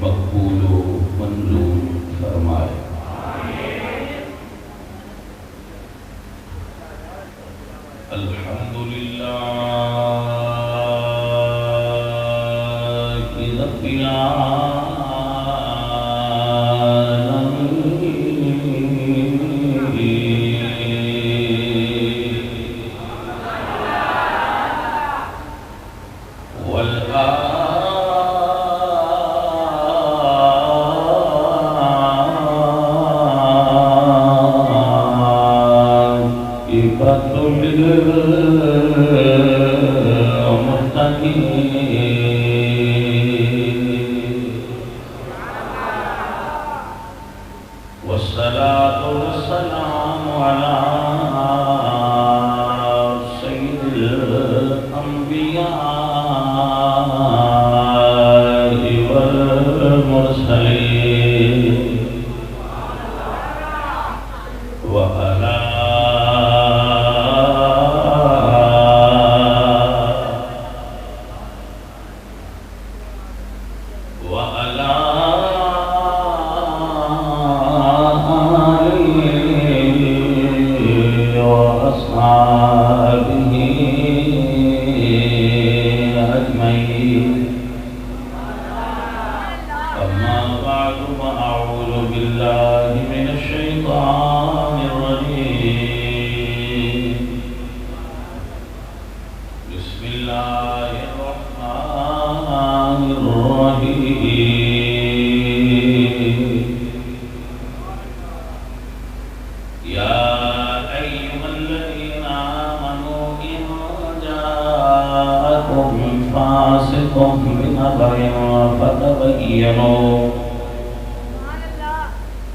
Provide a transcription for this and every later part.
مقبول و منظور فرمائے۔ الحمدللہ رب والصلاة والسلام على سيد الأنبياء والمرسلين وعلى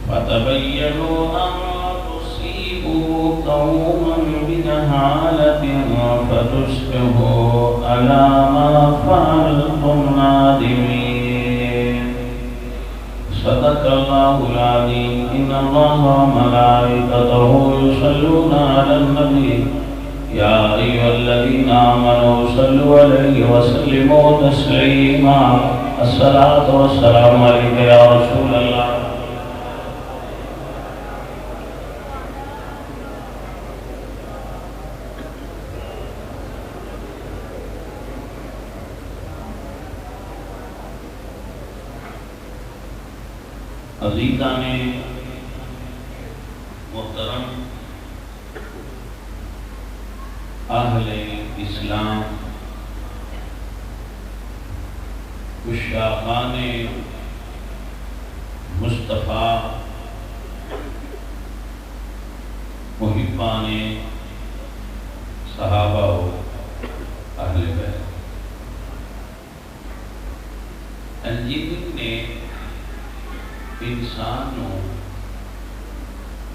فتبينوا أن تصيبوا قوما بجهالة فتصبحوا على ما فعلتم نادمين صدق الله العظيم إن الله وملائكته يصلون على النبي يا أيها الذين آمنوا صلوا عليه وسلموا تسليما الصلاة والسلام عليك يا رسول الله عزیزان محترم اہل اسلام عشاقان مصطفیٰ محبان صحابہ و اہل بیت، انجینئرنگ نے انسان کو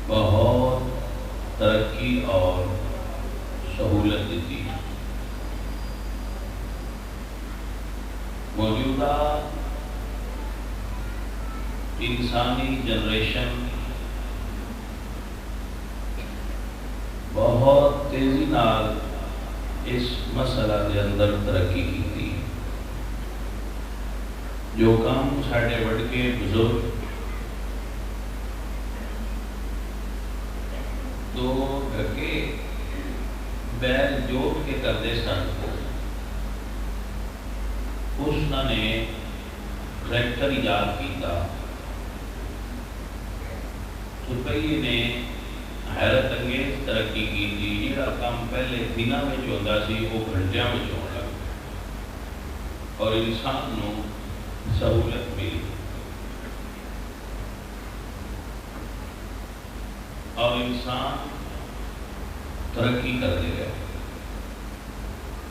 بہت ترقی اور سہولت دیتی ہے۔ موجودہ انسانی جنریشن بہت تیزی نال اس مسئلہ کے اندر ترقی کی تھی۔ جو کام ساڑھے بڑھ کے بزرگ تو کے بیل جوڑ کے کردے سن، اس نے ٹریکٹر ایجاد کیتا۔ روپیے نے حیرت انگیز ترقی کی تھی، جہاں کام پہلے دنوں میں ہوتا سی وہ گھنٹیاں میں ہونے لگا اور انسان نو سہولت ملی اور انسان ترقی کرتے گئے۔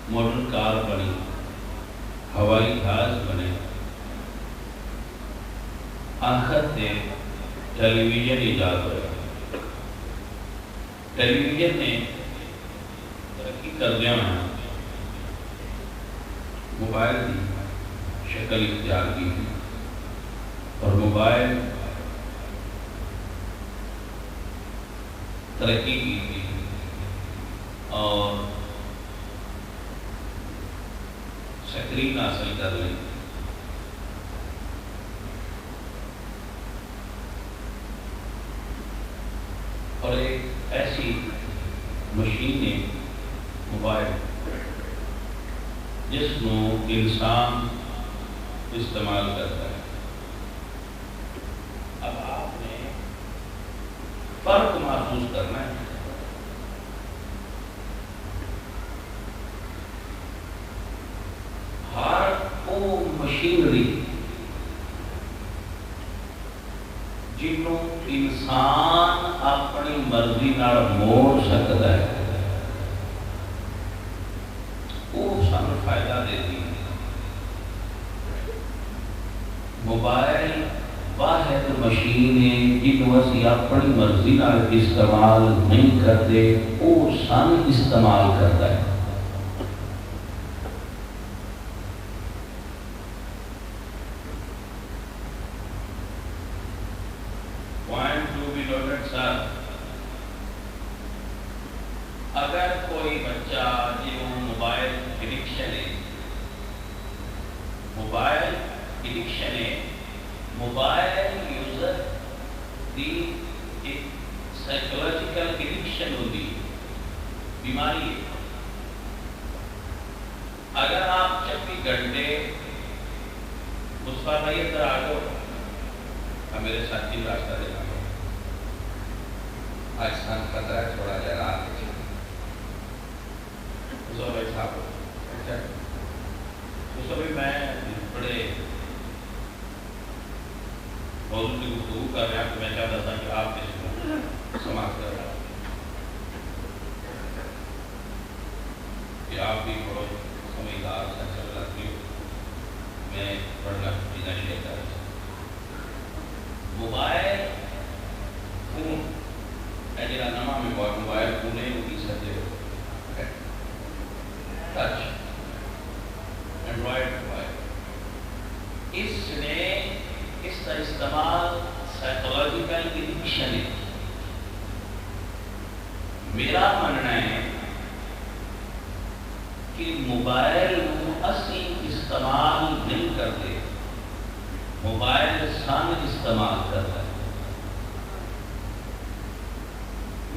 ماڈرن کار بنی، ہوائی جہاز بنے، آخر تے ٹیلی ویژن ایجاد ہوا۔ ٹیلی ویژن نے ترقی کردیا موبائل کی شکل اختیار کی اور موبائل ترقی کی تھی اور سکرین حاصل کر لی۔ اور ایک ایسی مشین ہے موبائل جس کو انسان استعمال کرتا ہے. اب آپ نے فرق محسوس کرنا ہے. ہر وہ مشینری جنوں انسان اپنی مرضی نال موڑ سکتا ہے وہ سانو فائدہ دیتی ہے. موبائل واحد مشین ہے جنوں اسی اپنی مرضی نال استعمال نہیں کرتے، وہ سان استعمال کرتا ہے. اگر کوئی بچہ جنہوں موبائل ایڈکشن ہے، موبائل ایڈکشن ہے، موبائل یوزر دی ایک سائیکولوجیکل ایڈکشن ہوتی بیماری ہے. اگر آپ 24 گھنٹے مصطفیٰ بھائی ادھر آ جاؤ، میرے ساتھی راستہ دینا آج سان خطرہ ہے تھوڑا جا رات بھائی صاحب اس بھی میں بڑے موضوع کی گفتگو کر رہا کہ میں چاہتا تھا کہ آپ اس کو سماعت کر رہا کہ آپ بھی بہت سمجھدار سچل لگتی ہو. میں پڑھنا چیزیں نہیں لیتا. موبائل فون جا نواں موبائل فون ہے سکتے ہو ٹچ اینڈرائڈ موبائل، اس نے اس کا استعمال سائیکولوجیکل ایڈکشن ہے. میرا ماننا ہے کہ موبائل کو اسی استعمال نہیں کرتے، موبائل سان استعمال کرتا ہے.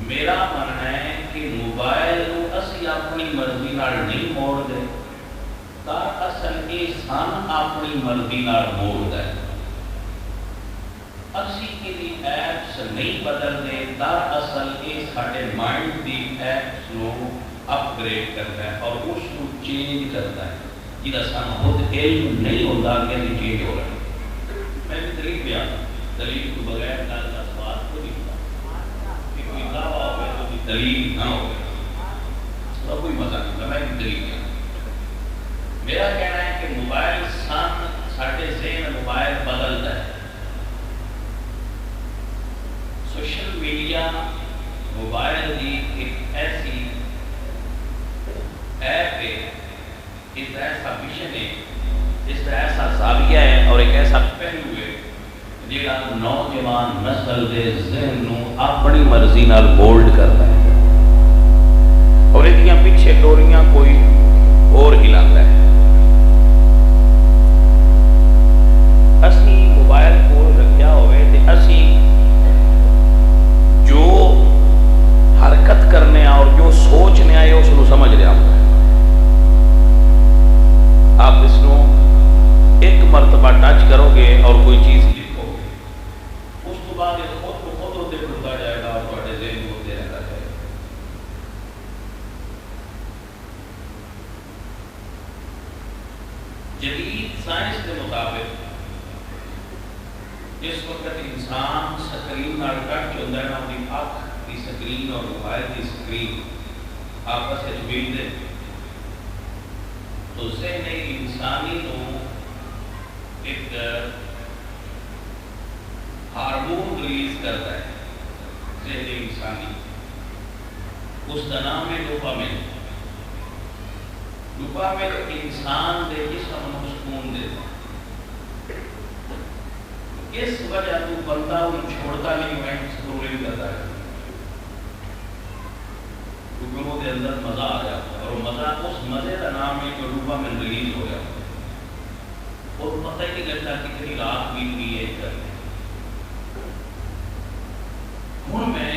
میرا ماننا ہے کہ موبائل کو اسی اپنی مرضی نال نہیں موڑ دے، در اصل یہ سان اپنی مرضی نال موڑ دے. اسی کی ایپس نہیں بدل دے، در اصل یہ سارے مائنڈ کی ایپس نو اپ گریڈ کرتا ہے اور اس کو چینج کرتا ہے جہاں سان خود علم نہیں ہوتا کہ یہ چینج ہو رہا ہے. میں بھی دلیل پہ آتا، دلیل کو بغیر گل کا سوال کو نہیں دلیل نہ ہو تو کوئی مزہ نہیں تھا. میں دلیل کیا میرا کہنا ہے کہ موبائل سان ساڈے ذہن موبائل بدلتا ہے. سوشل میڈیا موبائل کی ایک ایسی ایپ ہے، اس کا ایسا مشن ہے، اس کا ایسا زاویہ ہے اور ایک ایسا پہلو ہے جہاں نوجوان نسل کے ذہن نو اپنی مرضی نال مولڈ کرتا ہے اور یہ پیچھے ڈوریاں کوئی اور ہلاتا ہے. اسی موبائل کو رکھیا ہوئے تے اسی جو حرکت کرنے اور جو سوچنے آئے اس کو سمجھ رہا ہوں. آپ اس کو ایک مرتبہ ٹچ کرو گے اور کوئی چیز لکھو گے، اس کے بعد خود ہوتے کھلتا جائے گا اور تھوڑے ذہن ہوتے رہتا ہے. جدید سائنس کے مطابق جس وقت انسان سکرین نال ٹچ ہوتا ہے نا، اپنی اکھ کی سکرین اور موبائل کی سکرین آپس میں ملتے تو ذہن انسانی نو ایک ہارمون ریلیز کرتا ہے. ذہن انسانی اس کا نام ہے ڈوپامین. ڈوپامین انسان دے جسم کو سکون دیتا ہے. اس وجہ تو بندہ ان چھوڑتا نہیں، میں سکرولنگ کرتا ہے کیونکہ وہ دے اندر مزہ آ جاتا ہے اور مزہ اس مزے کا نام ہے کہ ڈوپامین ریلیز ہو جاتا ہے اور پتہ ہی نہیں لگتا کتنی رات بیت گئی ہے. ہوں میں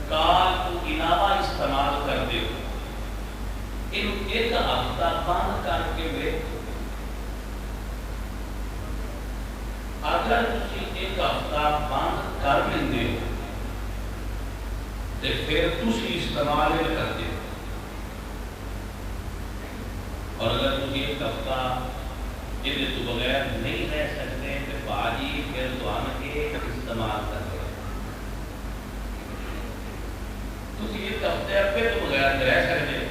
کال تو علاوہ استعمال کرتے ہو، ان ایک ہفتہ بند کر کے ویکھو، اگر تسی ایک ہفتہ بند کر لیندے ہو تو پھر تسی استعمال ہی کرتے ہو، اور اگر تسی ایک ہفتہ یہ تو بغیر نہیں رہ سکتے تو باجی پھر تو آن کے استعمال کرتے ہو، تسی ایک ہفتے پھر تو بغیر رہ سکتے ہو،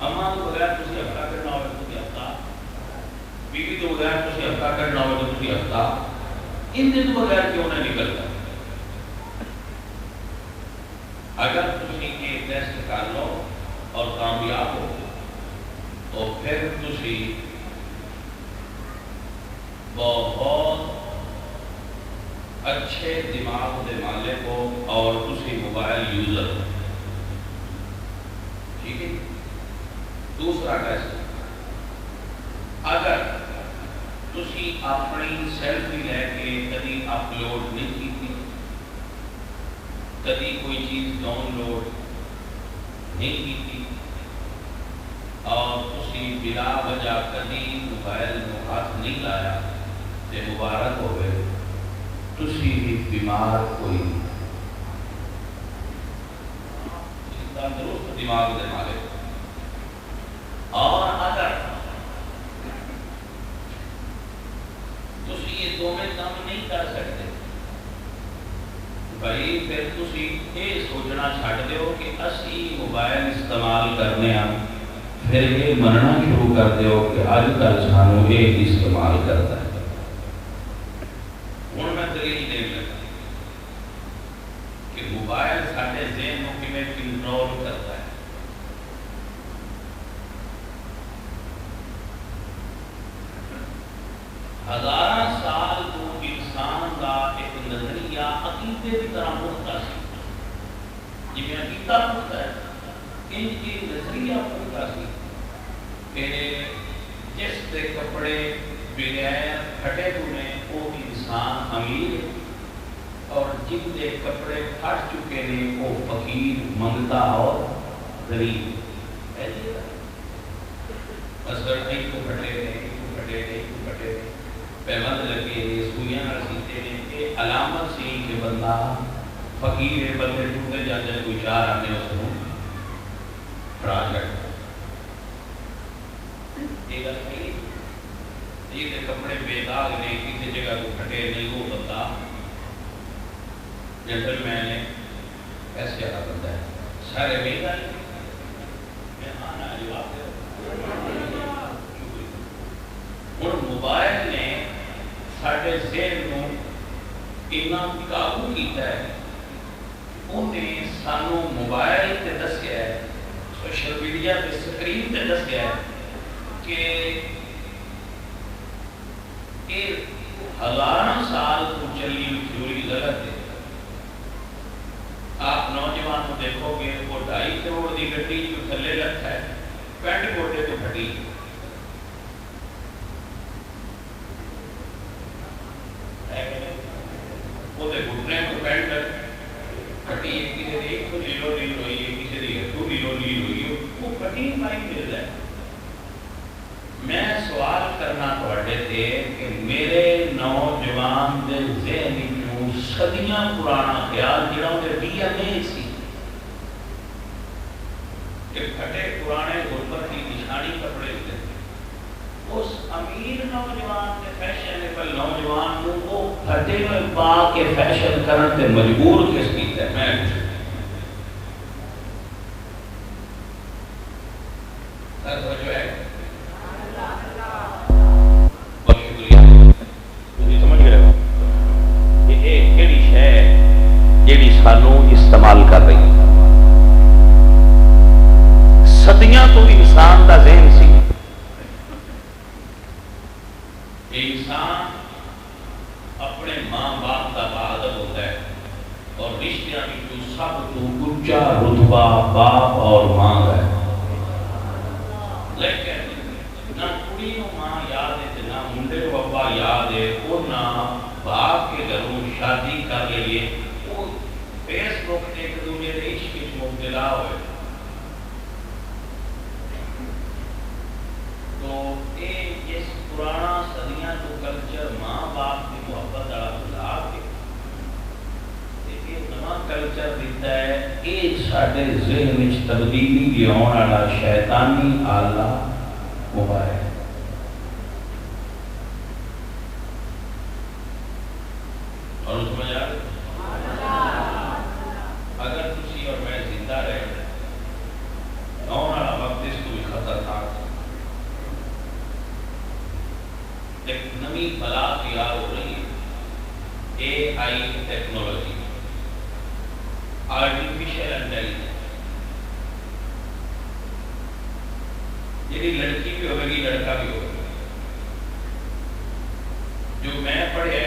اما تو بغیر تسی ہفتہ کرنا ہوئے تو ہفتہ، بیوی تو بغیر تسی ہفتہ کرنا ہوئے تو تسی ہفتہ، ان دن بغیر کیوں نہ نکلتا؟ اگر تسی یہ ٹیسٹ کر لو اور کامیاب ہو تو پھر تسی بہت اچھے دماغ دے مالک ہو اور تسی موبائل یوزر ہو، ٹھیک ہے؟ دوسرا ٹیسٹ، اگر تسی اپنی سیلفی لے کے کبھی اپلوڈ نہیں کی، کبھی کوئی چیز ڈاؤن لوڈ نہیں کی، اور تسی بلا وجہ کبھی موبائل میں ہاتھ نہیں لایا تو مبارک ہوئے، تسی بھی بیمار کوئی نہیں، درست دماغ دے مالک۔ اور اگر تسی یہ دونوں کام نہیں کر سکتے بھائی، پھر تسی یہ سوچنا چھڈ دیو کہ اسی موبائل استعمال کرنے ہم، پھر یہ مننا شروع کر دیو کہ اج کل سانو یہ استعمال کرتا ہے۔ ہوں میں دلیل دین لگا کہ موبائل سارے ذہن کو کیویں کنٹرول کرتا ہے۔ ہزاراں سال تو انسان کا ایک نظریہ عقیدے کی طرح پختہ سی، جی میں عقیدہ پختہ ہے، ان کی نظریہ پختہ سی کہ جس دے کپڑے بغیر پھٹے ہوئے وہ انسان امیر ہے، اور جن دے کپڑے پھٹ چکے ہیں وہ فقیر، منگتا اور غریب ہے۔ اصل نہیں تو پھٹے نہیں تو پھٹے نہیں تو پھٹے نہیں، پیوند لگے ہیں، سوئیاں رسیتے ہیں، کہ علامت سی کہ بندہ فقیر ہے، بندے ٹوٹے جاتے کوئی چار آنے اس کو پڑا جاتا۔ یہ گل نہیں، یہ کپڑے بے داغ نہیں، کسی جگہ کو پھٹے نہیں، وہ بندہ جنٹل مین ہے، ایسے والا بندہ ہے۔ سارے بے داغ میں آنا جواب دے۔ ہوں موبائل نے سارے ذہن کو اتنا قابو کیتا ہے، انہیں سانو موبائل تے دسیا ہے، سوشل میڈیا تے سکرین تے دسیا ہے کہ یہ ہزاراں سال تو چلی تھیوری غلط ہے۔ آپ نوجوان کو دیکھو گے وہ 2.5 کروڑ کی گڈی جو تھلے رکھا ہے، پینٹ کوٹے تو پھٹی، وہ گھٹنے کو پینٹ پھٹی، کسی نے ایک لیلو لیل ہوئی ہے، کسی نے ایک لیلو لیل ہوئی ہے، وہ پھٹی پائی مل ہے۔ میں سوال کرنا تھوڑے تھے کہ میرے نوجوان دے ذہن کو صدیاں پرانا خیال جڑا انہیں ڈی این اے سی کہ پھٹے پرانے غربت کی نشانی کپڑے ہوتے تھے، اس امیر نوجوان کے فیشنیبل نوجوان کو وہ پھٹے ہوئے پا کے فیشن کرنے سے مجبور کس کیتا ہے؟ میں جو ہے سانو استعمال کر رہی ہے۔ صدیاں تو انسان دا ذہن سی، انسان اپنے ماں باپ کا بہادر ہوتا ہے، اور رشتہ بھی سب تو اونچا رتبہ باپ اور ماں ہے، لیکن نہ کڑی نو ماں یاد ہے نہ منڈے کو ابا یاد ہے، وہ نہ باپ کے گھروں شادی کر لیے کلچر دیتا ہے، یہ سارے ذہن میں تبدیلی لیاؤن والا شیطانی آلہ موبائل ہے۔ اور سمجھ آ رہے اگر تسی اور میں زندہ رہے آنے والا وقت اس کو بھی خطرناک ایک نئی بلا تیار ہو رہی ہے، اے آئی ٹیکنالوجی، آرٹیفیشل انٹیلیجنس۔ یہ لڑکی بھی ہوگی لڑکا بھی ہوگا۔ جو میں پڑھے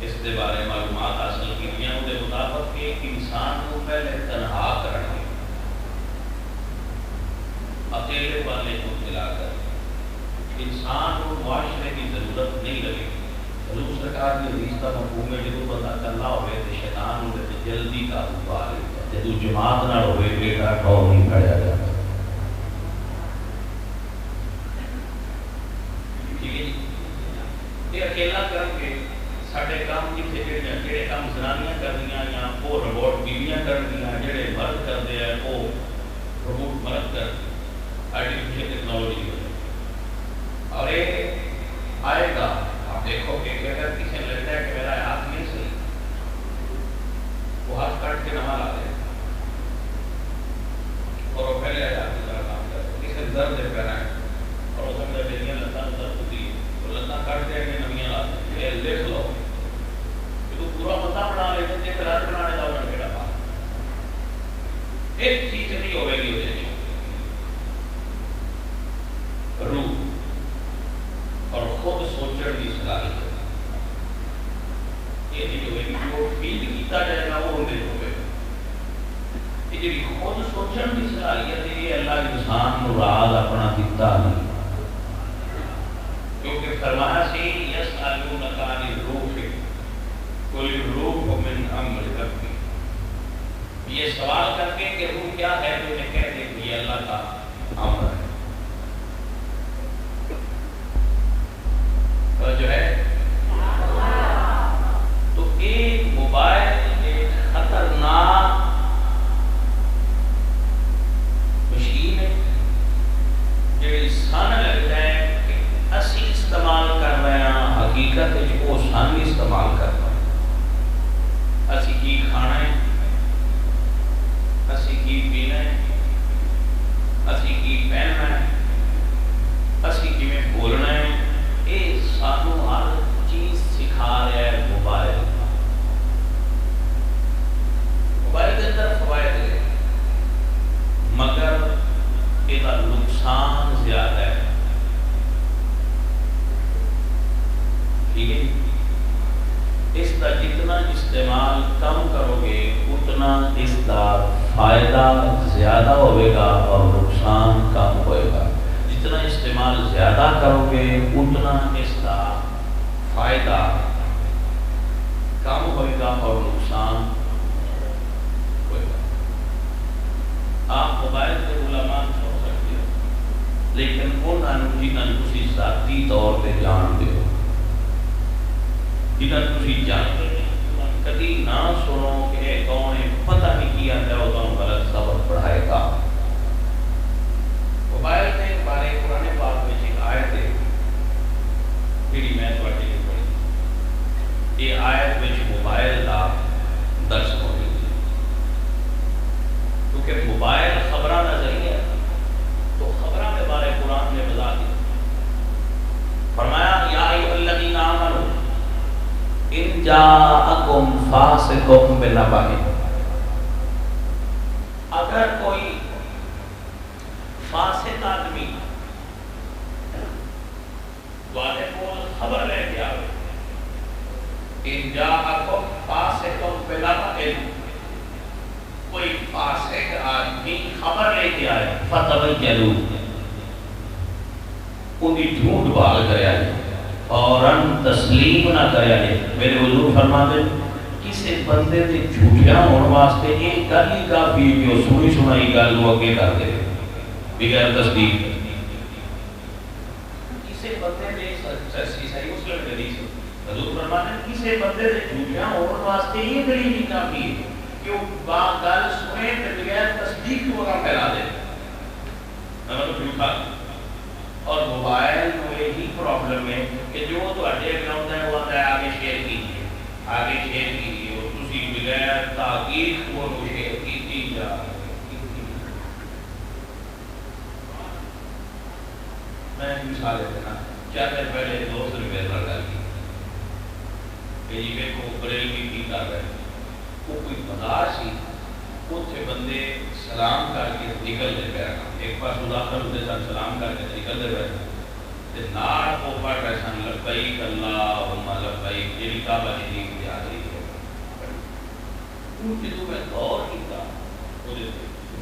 اس کے بارے میں معلومات حاصل کی ان کے مطابق کہ انسان کو پہلے تنہا کرنا، اکیلے والے کو ملا کر انسان کو معاشرے کی ضرورت نہیں لگے۔ حضور سرکار کی حدیث کا مفہوم ہے جب بندہ کلا ہوئے تو شیطان ہوئے تو جلدی قابو پا لیتا ہے، جب جماعت نہ ہوئے بیٹا ٹھور نہیں کھڑیا جاتا۔ ٹھیک ہے جی، یہ اکیلا کر کے سارے کام کتنے جڑے کام زنانیاں کرنیاں یا وہ روبوٹ بیویاں کرنیاں، جڑے مرد کرتے ہیں وہ روبوٹ مرد کر آرٹیفیشل ٹیکنالوجی ہو۔ اور یہ آئے گا، آپ دیکھو کہ اگر کسی نے لگتا ہے کہ میرا ہاتھ نہیں صحیح، وہ ہاتھ کاٹ کے نہ لا دے اور وہ پہلے ہاتھ کی طرح کام کرے۔ کسی درد ہے پیرا ہے اور وہ سمجھا میری لتاں درد ہوتی ہے، وہ لتاں کاٹ دے کے نویاں لا دے، یہ دیکھ لو کہ تو پورا بندہ بنا لے تے کلاس بنانے کا انہوں نے کہڑا بات ایک چیز نہیں ہوئے گی ہو جائے روح اور خود سوچنے کی صلاحیت۔ یہ نہیں ہوئے گی جو فیل کیتا جائے گا وہ ہونے ہوئے گا۔ یہ جی خود سوچنے کی صلاحیت ہے، یہ اللہ انسان مراد اپنا دیتا نہیں، کیونکہ فرمایا سی یسألونک عن الروح قل الروح من امر ربی، یہ سوال کر کے کہ روح کیا ہے تو انہیں کہہ دے کہ یہ اللہ کا امر ہے۔ جو ہے تو ایک موبائل ایک خطرناک مشین ہے جو سن لگتا ہے کہ اسی استعمال کر رہے ہیں، حقیقت وہ سن استعمال کر رہے ہیں۔ اسی کی کھانا ہے، اسی کی پینا ہے، اسی کی پہننا ہے، اسی کی میں بولنا ہے، یہ سانو ہر چیز سکھا رہا ہے موبائل۔ موبائل کے اندر فوائد ہے مگر یہ نقصان زیادہ ہے۔ ٹھیک ہے، اس کا جتنا استعمال کم کرو گے اتنا اس کا فائدہ زیادہ ہوئے گا اور نقصان کم ہوئے گا۔ جتنا استعمال زیادہ کرو گے اتنا اس کا فائدہ کم ہوئے گا اور نقصان ہوئے گا۔ آپ موبائل سے علماء سن سکتے ہو لیکن انہوں جنہوں تسی ذاتی طور پہ جان دے ہو، جنہوں تسی جانتے ہیں، کبھی نہ سنو کہ کون ہے پتہ نہیں کیا ہے وہ تمہیں غلط سبق پڑھائے گا۔ موبائل کے بارے قرآن پاک میں ایک آیت ہے جی میں تھوڑے لیے پڑھی، یہ آیت میں موبائل کا درس موجود ہے، کیونکہ موبائل خبراں کا ذریعہ ہے تو خبراں کے بارے قرآن نے بتا دیا۔ فرمایا یا ایھا الذین آمنوا ان جاءکم فاسق بنبأ، اگر کوئی فاسق آدمی والے کو خبر لے کے آئے، ان جاءکم فاسق بنبأ، کوئی فاسق آدمی خبر لے کے آئے، فتبینوا، ان کی جھوٹ بال کریا جائے، فوراً تسلیم نہ کریا جائے۔ میرے حضور فرماتے کسی بندے سے جھوٹیاں ہونے واسطے ایک گل ہی کافی ہے کہ وہ سنی سنائی گل وہ اگے کر دے بغیر تصدیق۔ کسی بندے نے صحیح مسلم حدیث حضور فرماتے کسی بندے سے جھوٹیاں ہونے واسطے یہ دلیل کافی ہے کہ وہ گل سنے تو بغیر تصدیق کو اگر پھیلا دے مطلب جھوٹا. اور موبائل میں یہی پرابلم ہے کہ جو تھوڑے اکاؤنٹ ہے وہ آگے شیئر کیجیے آگے شیئر کیجیے اور تسی بغیر تحقیق وہ شیئر کیتی جا. میں مثال دینا چند دن پہلے دوست نے میرے ساتھ گل کی کہ جی میں کو بریلوی کی کر رہے وہ کوئی بازار سی اتنے بندے سلام کر کے نکلتے پہ ایک پاس داخل ہوتے سن سلام کر کے نکلتے پہ نار کو پڑھ رہے سن لبیک اللہم لبیک جی کعبہ شریف کی حاضری ان جدو میں غور کیا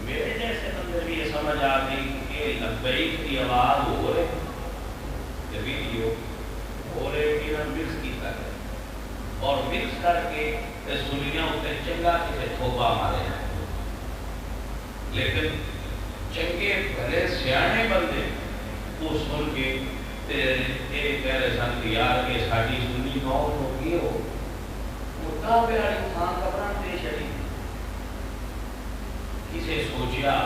میرے جیسے بندے بھی یہ سمجھ آ گئی کہ لبیک کی آواز ہو رہے ویڈیو ہو رہے کہ مکس کیتا ہے اور مکس کر کے سنیاں اتنے چنگا کسی تھوپا مارے ہیں. لیکن چنگے بھلے سیانے بندے وہ سن کے یہ کہہ رہے سن کہ یار کہ ساری سنی قوم ہو گئی ہو مدعا پہ والی تھان خبریں پیش آئی. کسی سوچیا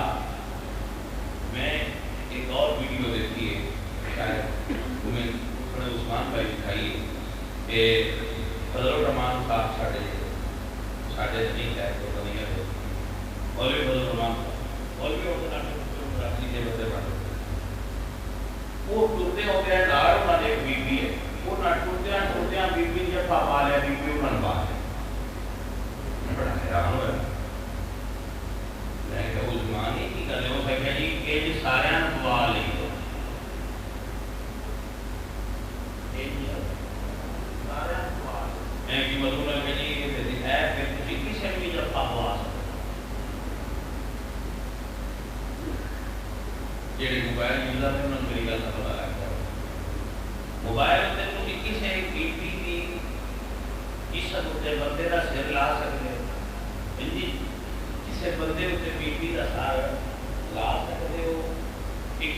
میں ایک اور ویڈیو دیکھی ہے شاید تمہیں عثمان بھائی دکھائی کہ فضل الرحمان صاحب ساڑھے نہیں ہے تو بنی ہے اور بھی فضل الرحمان اور بھی وہ ٹوٹتے ہوتے ہیں لار انہوں نے ایک بی بی ہے وہ نہ ٹوٹتے ہیں بی بی جب پا لیا بی بی انہوں نے پا لیا بڑا حیران ہوا میں کہ عثمان ہی کی کرنے ہو سکتا جی کہ جی سارے دعا لے دو میں کی مطلب ہے جی ہے پھر کسی کسی بھی جب آواز جیڑے موبائل یوزر نے انہوں نے میری گل کا پتا لگتا ہے موبائل سے تھی کسی بی پی کی کس اتنے بندے کا سر لا سکتے ہو جی کسی بندے اتنے بی پی کا سر لا سکتے ہو ایک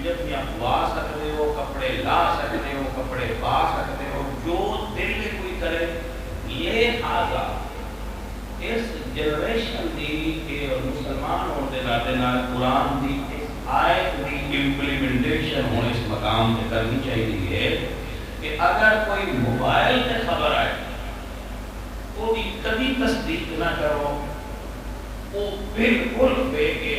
جب یا پوا سکتے ہو کپڑے لا سکتے ہو کپڑے پا سکتے ہو جو دل میں کوئی کرے یہ آگا اس جنریشن دی کہ مسلمان ہونے ناطے نال قرآن دی آیت دی امپلیمنٹیشن ہونے اس مقام پہ کرنی چاہیے کہ اگر کوئی موبائل سے خبر آئے وہ بھی کبھی تصدیق نہ کرو وہ بالکل بے کے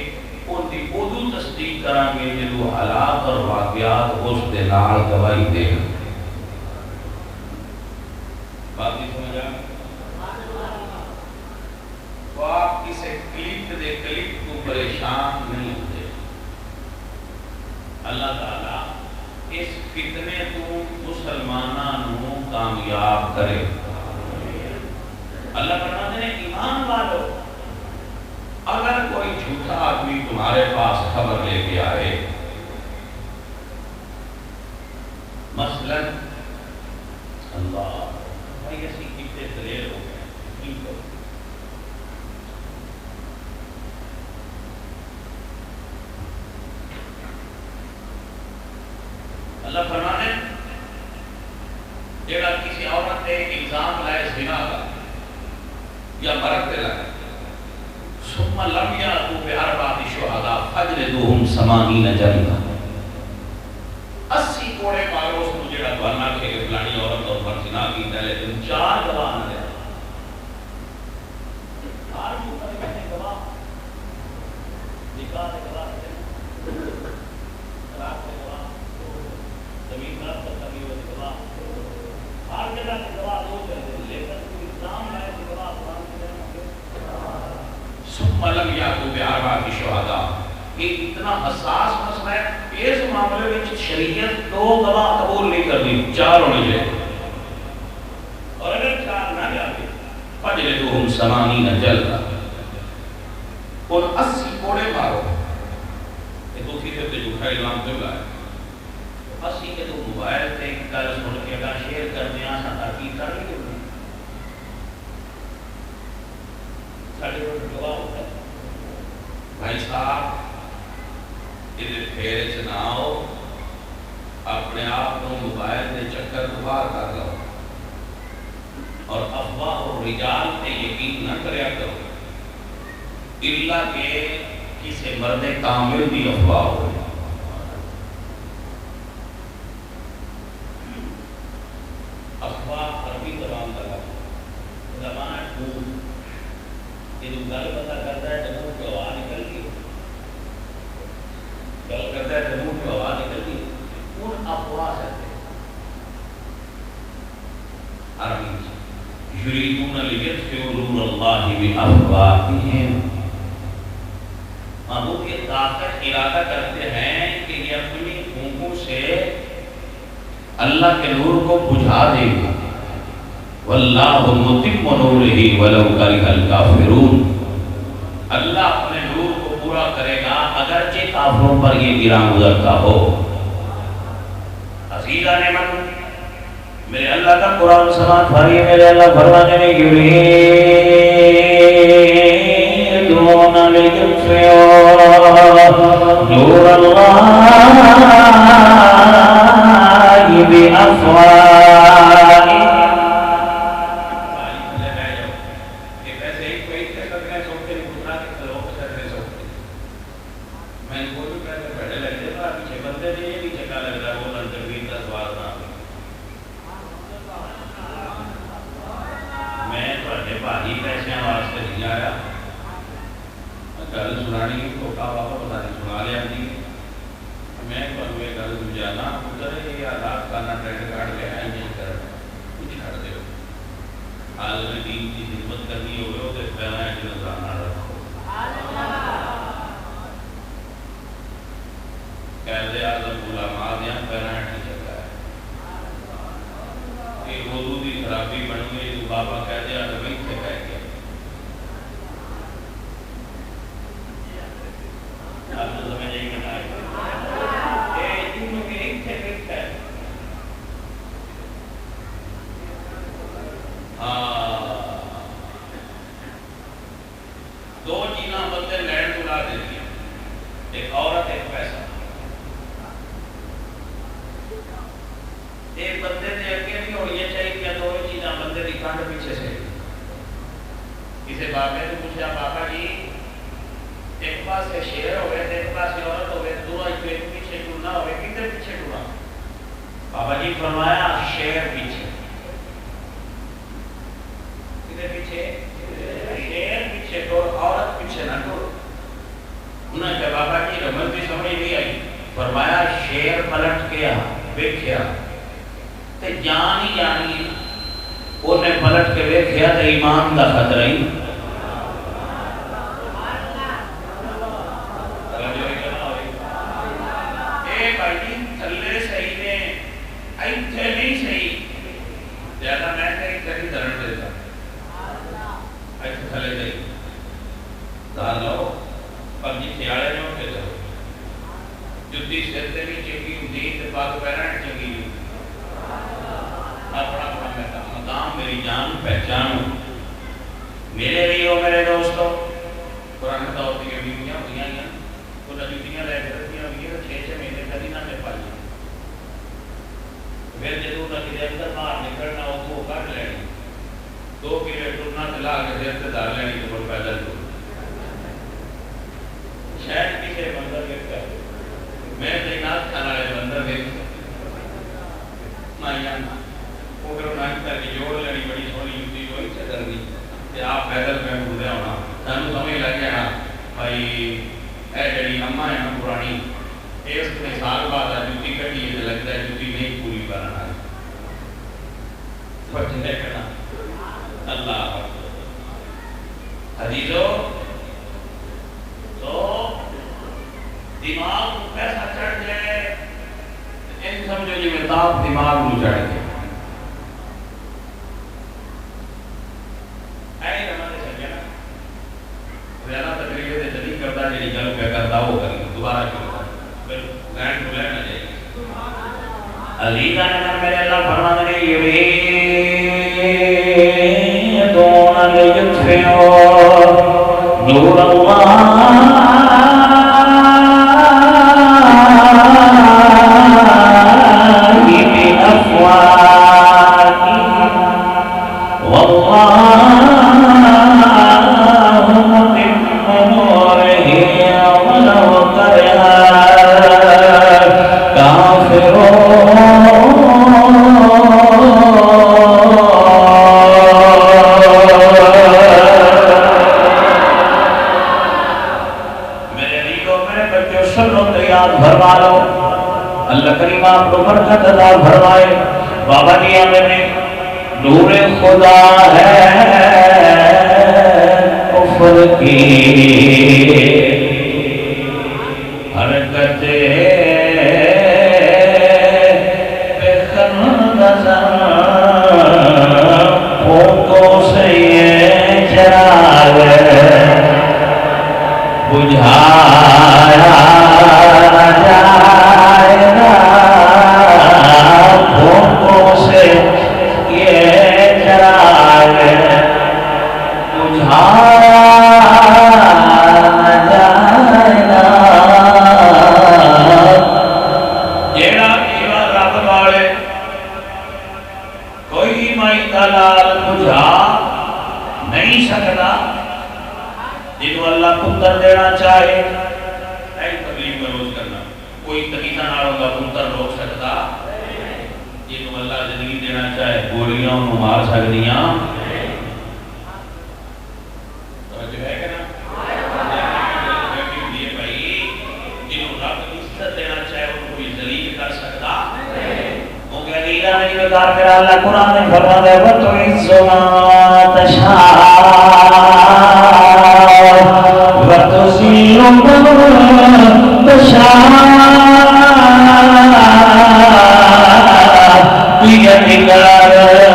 ان کی ادو تصدیق کریں گے جدو حالات اور واقعات اس دے نال گواہی دے بات نہیں سمجھا تو آپ کسی کلک دے کلک کو پریشان نہیں ہوتے. اللہ تعالیٰ اس فتنے کو مسلمانوں کامیاب کرے. اللہ فرماتے ہیں ایمان والو اگر کوئی جھوٹا آدمی تمہارے پاس خبر لے کے آئے مثلا اللہ بھائی ایسی کتنے دلیر ہو گئے اللہ فرمانے جیڑا کسی عورت نے الزام لائے زنا کا یا مرد پہ لگا ثم لم یاتوا باربعۃ شہداء فاجلدوہم 80 جلدہ 80 کوڑے مارو اس کو جیڑا بنا کے فلانی عورت اور پر زنا کیتا ہے لیکن 4 گواہ نہ دے. ہر مقدمے میں گواہ نکاح کے گواہ طلاق کے گواہ زمین طرف کا کبھی وہ گواہ ہر جگہ کے گواہ دو چلتے لیکن اسلام ہے کہ گواہ قرآن کے ثم لم یاتوا باربعۃ شہداء. یہ اتنا حساس مسئلہ ہے اس معاملے میں شریعت 2 گواہ قبول نہیں کرنی 4 ہونے چاہیے اور اگر 4 نہ جاتے فاجلدوہم 80 جلدہ اور 80 کوڑے مارو. یہ دوسری طرف جھوٹا الزام کیوں لائے 80 کے تو موبائل سے ایک گل سن کے اگر شیئر کرنے آسان تحقیق کر لی گواہ ہوتا ہے بھائی صاحب یہ پھیرے سے نہ ہو اپنے آپ کو موبائل کے چکر کو باہر کر لو اور افواہ الرجال پہ یقین نہ کریا کرو الا کہ کسی مرد کامل بھی افواہ ہو. افواہ عربی زبان کا زبان ہے یہ جو گل پتا کرتا ہے جب کی آواز نکل گئی گل کرتا ہے جب کی آواز نکل گئی ان افواہ کہتے ہیں عربی سے. یریدون لیطفئوا نور اللہ بافواہہم وہ یہ طاقت ارادہ کرتے ہیں کہ یہ اپنی پھونکوں سے اللہ کے نور کو بجھا دے گا. واللہ متم نورہ ولو کرہ الکافرون اللہ اپنے نور کو پورا کرے گا اگرچہ کافروں پر یہ گراں گزرتا ہو. عزیزہ نعمت میرے اللہ کا قرآن سماعت فرمائیے. میرے اللہ فرمانے میں یریدون لیطفئوا نور اللہ بافواہہم. نور کریم آپ کو برکت عطا فرمائے. بابا جی ہمیں نے نور خدا ہے کفر کی حرکت بے خندزن پھونکوں سے یہ چراغ بجھایا نہ جائے گا پھونکوں سے یہ چراغ بجھایا نہ جائے گا. جیڑا جیوا رب والے کوئی مائی دلال بجھا نہیں سکتا. جنہوں اللہ پتر دینا چاہے تکلیف میں روز کرنا کوئی تقیدہ نہ ہوگا پتر روک سکتا. جنہوں اللہ زندگی دینا چاہے گولیاں انہوں مار سکتیاں توجہ ہے کہ نا. جنہوں رب عزت دینا چاہے انہوں کوئی ذلیل کر سکتا. وہ کہ علیلہ نہیں بکار میرا اللہ قرآن نے فرما دے وَتُعِزُّ مَا تَشَاءُ وَتُذِلُّ مَن تَشَاءُ بِيَدِكَ الْخَيْرُ.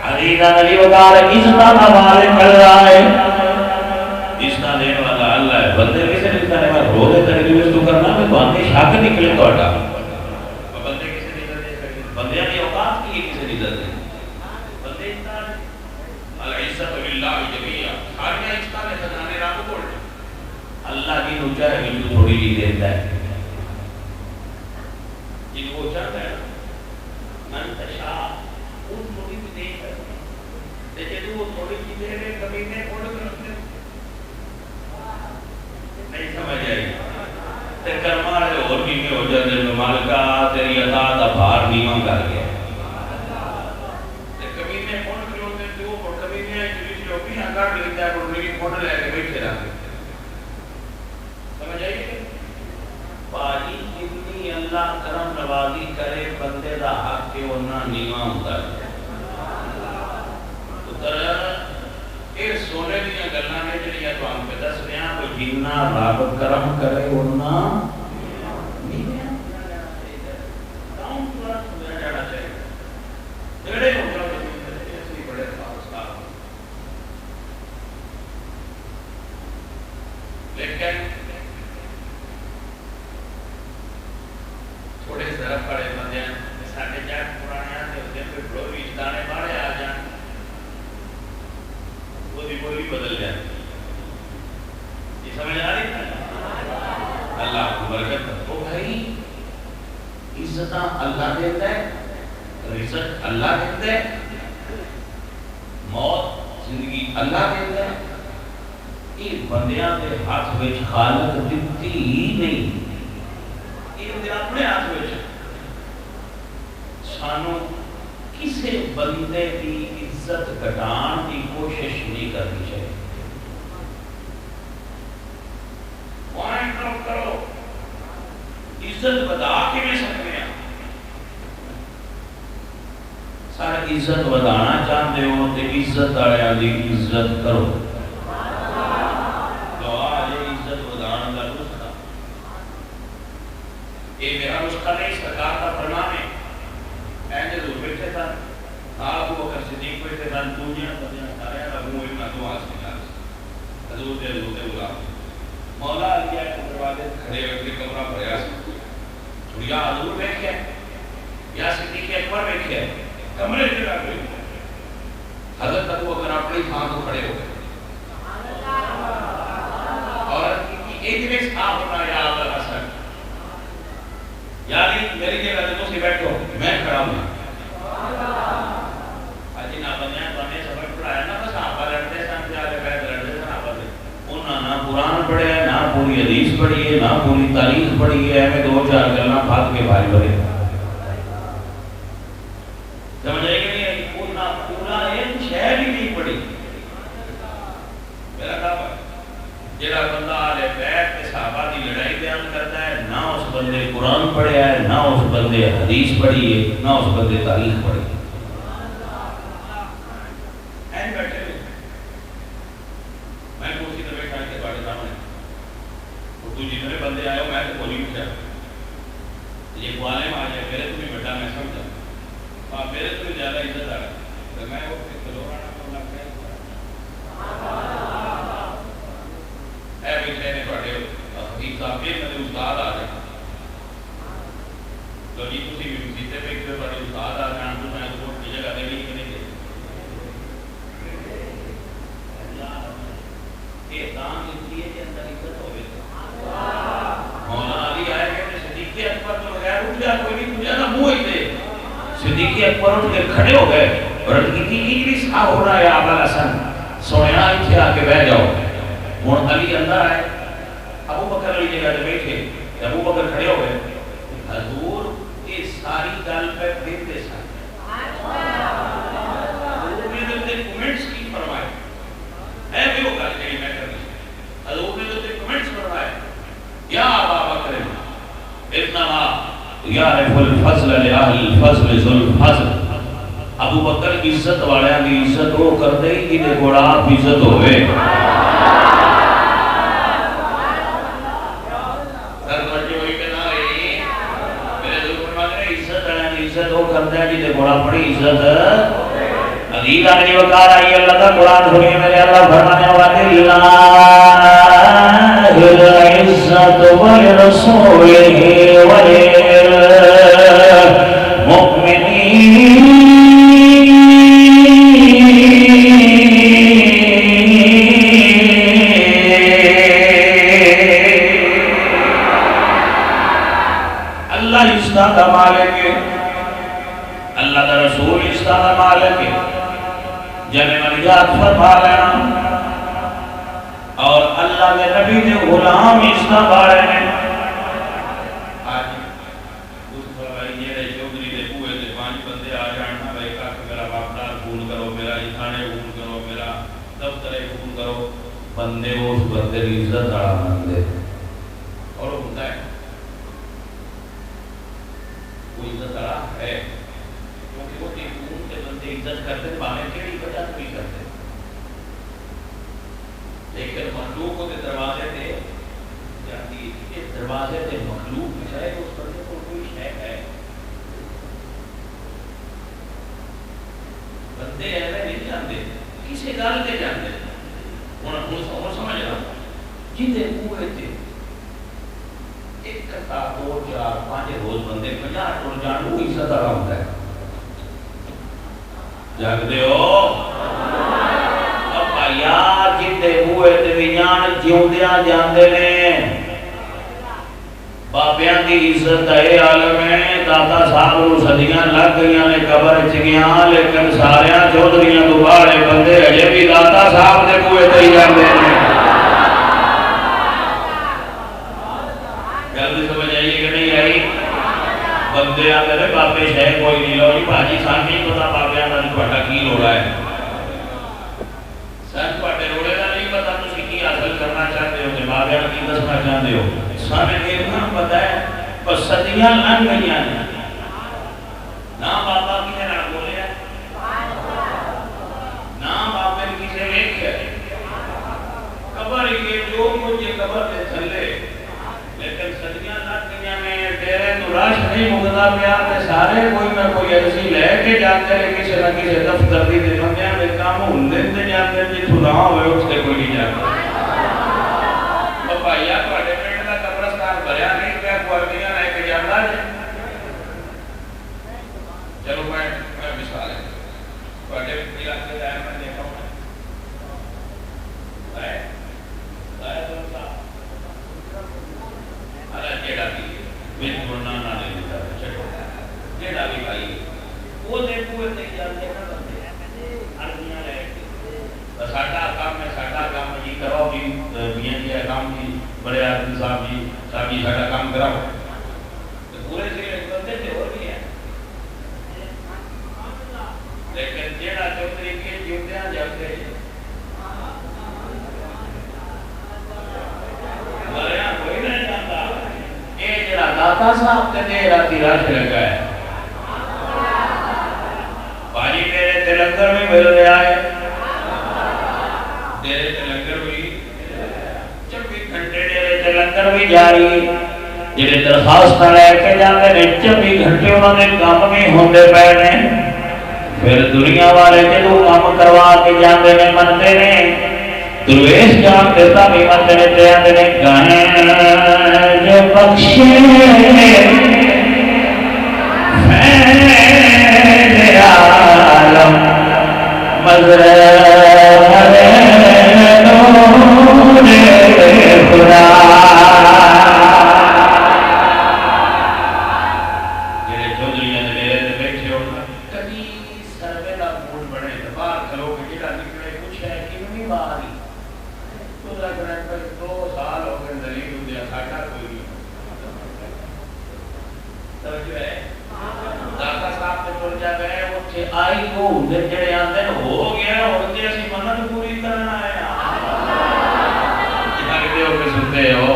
عزیزہ نبی وقار عزتہ نوالے کر رہا ہے. عزتہ دینے والا اللہ ہے. بندے کسے عزتہ دینے والا رو دیتا ہے جو اس تو کرنا میں تو آنکے شاک نکلے تو اٹھا. بندے کسے عزت دے سکتے بندے کی اوقات کی کسے عزت دے بندے عزتہ العزت باللہ جمیعہ سارے عزتہ نے خزانے رات بول اللہ کی نوچہ ہے جو تھوڑی لی دیتا ہے. جن کو چاہتا ہے من تشاء ان تھوڑی بھی نہیں کرتے لیکن وہ تھوڑی بھی دے رہے کبھی نہیں کھوڑ کرتے نہیں سمجھ آئی. تے کرمارے اور بھی میں ہو جاتے ہیں مالکہ تیری عطا دا بھار نیمہ کر گیا. تے کبھی نہیں کھوڑ کرتے تو اور کبھی نہیں جلیس لوگیاں کر لیتا ہے اور میری کھوڑ لے کے بیٹھے رہتے. سمجھ آئی کہ باجی جتنی اللہ کرم نوازی کرے بندے دا حق کے ورنہ نیمہ ہوتا ہے. یہ سونے دیا گلنا میں جنہیں تو ہم پہ دس رہے ہیں کوئی جنہ رب کرم کرے ورنہ نیمہ کام پورا سمجھا جانا چاہیے. جڑے ہو جاؤ ایسی بڑے خاص کام لیکن تھوڑے ذرا پڑے بندے ہیں ساڑھے جاک پرانے آتے ہوتے ہیں پھر بڑوی دانے بارے آ جائیں وہ بھی بولی بدل جائے. یہ سمجھ آ رہی ہے اللہ کو برکت ہو بھائی. عزتہ اللہ دیتا ہے رزق اللہ دیتا ہے موت زندگی اللہ دیتا ہے. یہ بندیاں دے ہاتھ وچ خالق دیتی ہی نہیں. یہ بندے اپنے ہاتھ وچ سانو کسے بندے کی عزت گھٹان کی کوشش نہیں کرنی چاہیے. پوائنٹ نوٹ کرو عزت بدا کے میں سکتے ہیں. سارا عزت بدانا چاہتے ہو تو عزت آیا دی عزت کرو. یہ میرا نسخہ نہیں سرکار کا فرمان ہے. اینجے حضور بیٹھے تھا آپ وہ کر صدیق بیٹھے تھا دنیا بدیاں سارے ابو ابن دو آسمی جانس حضور دے غلام مولا علیہ کے دروازے کھڑے ہوئے کے کمرہ بھریا سی چھڑیا حضور بیٹھے یا صدیق اکبر بیٹھے کمرے سے رکھ گئے. حضرت ابو بکر اپنی تھان کو کھڑے ہو گئے اور ایک میں صاحب ہونا یا اللہ حسن یعنی میری جگہ تو سے بیٹھو میں کھڑا ہوں. آجی نا بنیاں تو ہمیں سبق پڑھایا نا بس آپ لڑتے سن پیارے بیت لڑتے سن آپ سے انہاں نہ قرآن پڑھے نہ پوری حدیث پڑھی ہے نہ پوری تاریخ پڑھی ہے. ہمیں دو چار گلنا پھات کے بھائی بھرے سمجھ آئے کہ نہیں. انہاں پورا بندے قرآن پڑھیا ہے، نہ اس بندے حدیث پڑھی ہے، نہ اس بندے تاریخ پڑھی ہے۔ میں کرسی تے بیٹھا کے تواڈے سامنے اردو جتنے بندے آئے ہو میں تو بولی پوچھا یہ کو عالم آ جائے میرے تو بھی بیٹا میں سمجھا میرے تو بھی زیادہ عزت آ تو میں وہ کلورانا کو لگ گیا اے بیٹھے نے پڑھے حقیق صاحب یہ میرے استاد آ جائے تو جی تسی بھی سیتے پہ کہ بڑے استاد آ جان تو میں تو کی جگہ دے نہیں کہ نہیں دے یہ دان اس لیے کہ اندر عزت ہوئے مولانا علی آئے کہ صدیق اکبر تو بغیر اٹھ جا کوئی نہیں تجھے نہ منہ ہی دے صدیق اکبر اٹھ کے کھڑے ہو گئے اور کی سا ہو رہا ہے ابا الحسن سویا اتنے آ کے بیٹھ جاؤ ہوں علی اندر آئے ابو بکر علی جگہ پہ بیٹھے ابو بکر کھڑے ہو گئے حضور یہ ساری گل پہ دیتے سن حضور نے تو کمنٹس کی فرمائے ہے بھی وہ گل کہی میں کرنی حضور نے تو کمنٹس فرمائے یا ابا بکر انما یعرف الفضل لأهل الفضل ذو الفضل ابو بکر عزت والے کی عزت وہ کرتے ہی جنہیں کوڑا آپ عزت ہوئے عزت وہ کرتے ہیں جنہیں کوڑا پڑی عزت عزیز آنے وقار آئی اللہ کا قرآن سنیے میرے اللہ فرمانے والے لِلَّهِ الْعِزَّةُ وَلِرَسُولِهِ وَلِلْمُؤْمِنِينَ اللہ عزت کا مالک ہے اللہ کا رسول عزت کا مالک ہے جنہیں ملیات فرما لینا اور اللہ کے نبی نے غلام عزت بارے ہیں آج اس فرمائی یہ رہے چوکری دے پوئے دے 5 بندے آ جاننا بھائی کہ میرا باپدار خون کرو میرا اتھانے خون کرو میرا دفترے خون کرو بندے اس بندے کی عزت آڑا مندے اور وہ ہوتا ہے وہ عزت آڑا ہے کیونکہ وہ خون کے بندے عزت کرتے بانے کیڑی وجہ بھی کرتے لیکن مخلوق کو دروازے دے جاتی ہے دروازے دے مخلوق ہے اس بندے کو کوئی شے ہے بندے ایویں نہیں جانتے کسی گل تے جانتے ہن سمجھ رہا جیندے کوئے تے ایک کتا 2 4 5 روز بندے 50 ٹر جان وہ عزت والا ہوتا ہے جاگدے ہو یار جیتے ہوئے دویان جیوندیاں جاندے نے بابیاں کی عزت ہے عالم ہے داتا صاحب نو صدیاں لگ گئیاں نے قبر چگیاں لیکن ساریاں چودھریاں تو باڑے بندے اجے بھی داتا صاحب دے ہوئے تے جاندے نے جلدی سمجھ آئیے کہ نہیں آئی بندے آتے نے بابے شہ کوئی نہیں لو جی بھاجی سان نہیں پتا بابیاں کا تھوڑا کی لوڑا ہے سن پاٹے روڑے کا نہیں پتا تسی کی حاصل کرنا چاہتے ہو بابیاں کی دسنا چاہتے ہو سامنے اتنا پتا ہے پر صدیاں لنگ گئیاں نے نہ بابا کی نے نہ بولے نہ بابے کی سے ایک ہے قبر یہ جو مجھے قبر دے چلے لیکن صدیاں لنگ گئیاں میں تیرے تو راش نہیں مقدہ پیا تے سارے کوئی نہ کوئی ایسی لے کے جاتے ہیں کسی نہ کسی دفتر دی دے بندیاں دے کام ہوندے تے جاتے ہیں جی خدا ہوئے اس سے کوئی نہیں جاتا بھائیا تواڈے پنڈ دا قبرستان بھریا نہیں پیا کوڑیاں لے کے جاندا جے چلو میں مثال ہے تواڈے علاقے دا میں دیکھا ہوں ہے دوستا الا جیڑا بھی وچ بننا نہ لے دیتا چلو جیڑا بھی بھائی وہ دیکھو تے جاندے نہ بندے ارضیاں لے کے ساڈا کام ہے ساڈا کام جی کرو بھی میاں جی کام جی بڑے آدمی صاحب جی ساڈا کام کراؤ تے پورے سے بندے تے ہو بھی ہے لیکن جیڑا چوتری کے جیوندیاں جاندے مریا کوئی نہیں جاندا اے جڑا داتا صاحب تے دے راتی رش لگا ہے باجی میرے تے لنگر بھی مل رہا ہے تیرے تے لنگر بھی 24 گھنٹے تیرے تے لنگر بھی جاری جڑے درخواست لے کے جاندے نے 24 گھنٹے انہاں دے کام نہیں ہوندے پے نے پھر دنیا والے جدوں کام کروا کے جاندے نے منتے نے درویش جان دیتا بھی منتے نے تے آندے نے گنج بخشے فیض عالم مظہر نور خدا آئی کو جڑے آتے ہیں ہو گیا ہوتے اسی منت پوری کرنا ہے جاگتے ہو کے سنتے ہو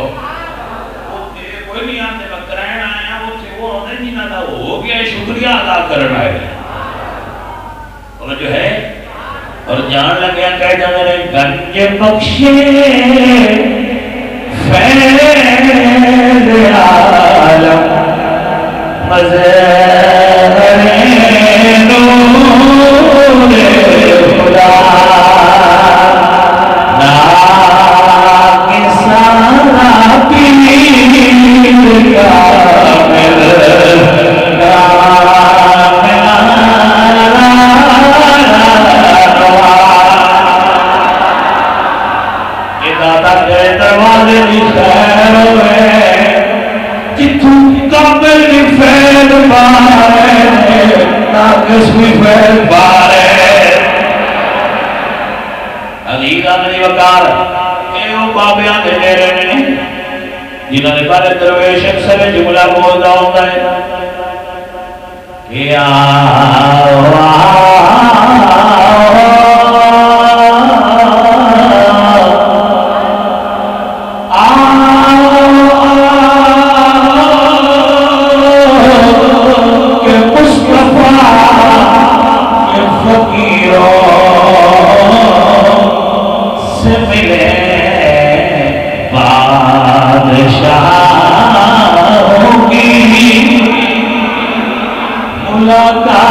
کوئی نہیں آتے بکرائن آیا وہ ہوتے جنہ دا ہو گیا شکریہ ادا کرنا ہے اور جو ہے اور جان لگیا کہہ جانے رہے گنج بخشے فیض عالم مظہر نور خدا ناکسارا پیر کامل دادا تیرے دروازے کی خیر ہوئے جتوں کامل کی فیض بارے ناقص کی فیض بارے عزیز آمدی وقار اے او بابیاں دے میرے نے جنہوں نے بارے درویش اکثر جملہ بولتا ہوتا ہے کہ ملاقات